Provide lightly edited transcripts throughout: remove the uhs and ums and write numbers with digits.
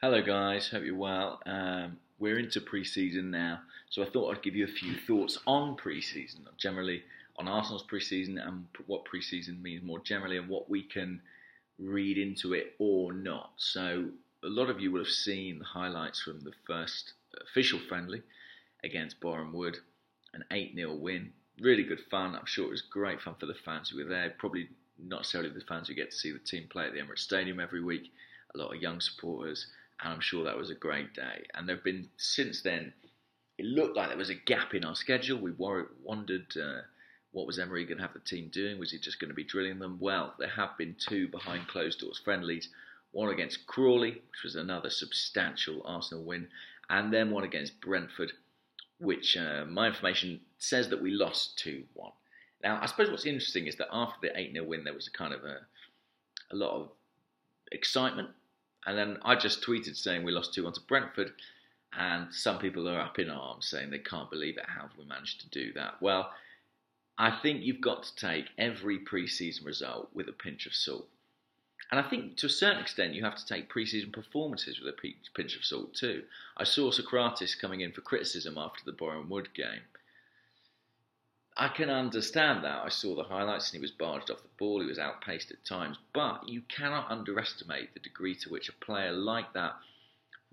Hello guys, hope you're well. We're into pre-season now, so I thought I'd give you a few thoughts on pre-season, generally on Arsenal's pre-season and what pre-season means more generally and what we can read into it or not. So a lot of you will have seen the highlights from the first official friendly against Boreham Wood, an 8-0 win. Really good fun. I'm sure it was great fun for the fans who were there. Probably not necessarily the fans who get to see the team play at the Emirates Stadium every week. A lot of young supporters, and I'm sure that was a great day. And there have been, since then, it looked like there was a gap in our schedule. We wondered what was Emery going to have the team doing? Was he just going to be drilling them? Well, there have been two behind closed doors friendlies, one against Crawley, which was another substantial Arsenal win, and then one against Brentford, which my information says that we lost 2-1. Now, I suppose what's interesting is that after the 8-0 win, there was a kind of a lot of excitement. And then I just tweeted saying we lost 2-1 to Brentford, and some people are up in arms saying they can't believe it. How have we managed to do that? Well, I think you've got to take every pre-season result with a pinch of salt. And I think to a certain extent you have to take pre-season performances with a pinch of salt too. I saw Socrates coming in for criticism after the Boreham Wood game. I can understand that. I saw the highlights and he was barged off the ball, he was outpaced at times, but you cannot underestimate the degree to which a player like that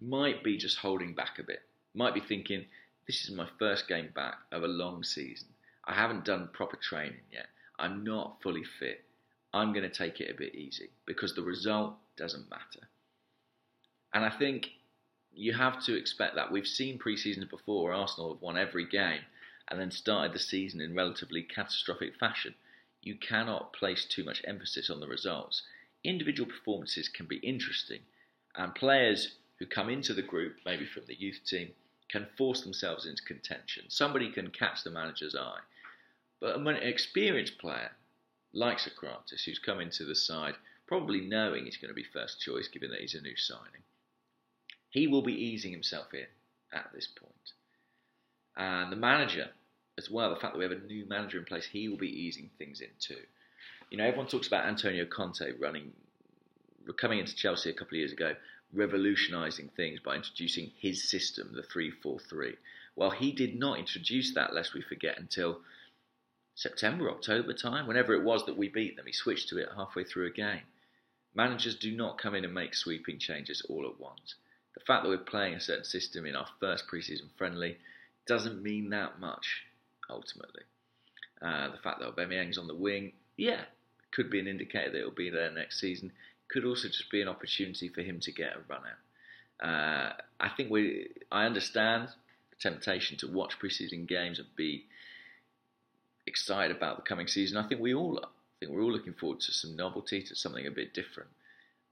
might be just holding back a bit. Might be thinking, this is my first game back of a long season. I haven't done proper training yet. I'm not fully fit. I'm going to take it a bit easy because the result doesn't matter. And I think you have to expect that. We've seen pre-seasons before where Arsenal have won every game and then started the season in relatively catastrophic fashion. You cannot place too much emphasis on the results. Individual performances can be interesting, and players who come into the group, maybe from the youth team, can force themselves into contention. Somebody can catch the manager's eye. But an experienced player, like Socrates, who's come into the side, probably knowing he's going to be first choice, given that he's a new signing, he will be easing himself in at this point. And the manager, as well, the fact that we have a new manager in place, he will be easing things in too. You know, everyone talks about Antonio Conte coming into Chelsea a couple of years ago, revolutionising things by introducing his system, the 3-4-3. Well, he did not introduce that, lest we forget, until September, October time, whenever it was that we beat them. He switched to it halfway through a game. Managers do not come in and make sweeping changes all at once. The fact that we're playing a certain system in our first pre-season friendly doesn't mean that much, ultimately. The fact that Aubameyang's on the wing, yeah, could be an indicator that he'll be there next season. Could also just be an opportunity for him to get a run out. I understand the temptation to watch pre-season games and be excited about the coming season. I think we all are. I think we're all looking forward to some novelty, to something a bit different.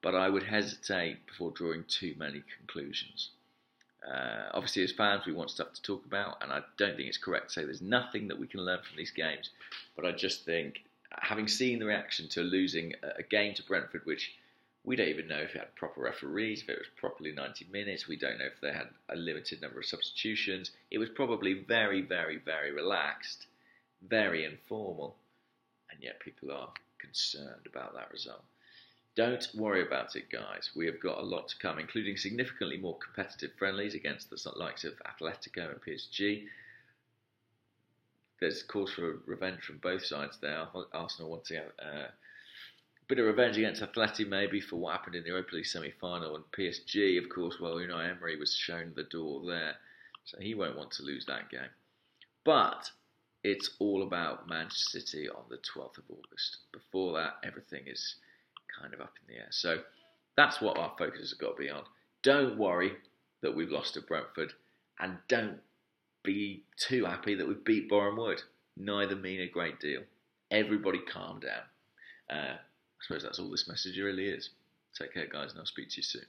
But I would hesitate before drawing too many conclusions. Obviously, as fans, we want stuff to talk about, and I don't think it's correct to say there's nothing that we can learn from these games. But I just think, having seen the reaction to losing a game to Brentford, which we don't even know if it had proper referees, if it was properly 90 minutes, we don't know if they had a limited number of substitutions. It was probably very, very, very relaxed, very informal, and yet people are concerned about that result. Don't worry about it, guys. We have got a lot to come, including significantly more competitive friendlies against the likes of Atletico and PSG. There's cause for revenge from both sides there. Arsenal wanting a bit of revenge against Atleti maybe for what happened in the Europa League semi-final, and PSG, of course, well, Emery was shown the door there, so he won't want to lose that game. But it's all about Manchester City on the 12th of August. Before that, everything is kind of up in the air. So that's what our focus has got to be on. Don't worry that we've lost to Brentford, and don't be too happy that we've beat Boreham Wood. Neither mean a great deal. Everybody calm down. I suppose that's all this message really is. Take care, guys, and I'll speak to you soon.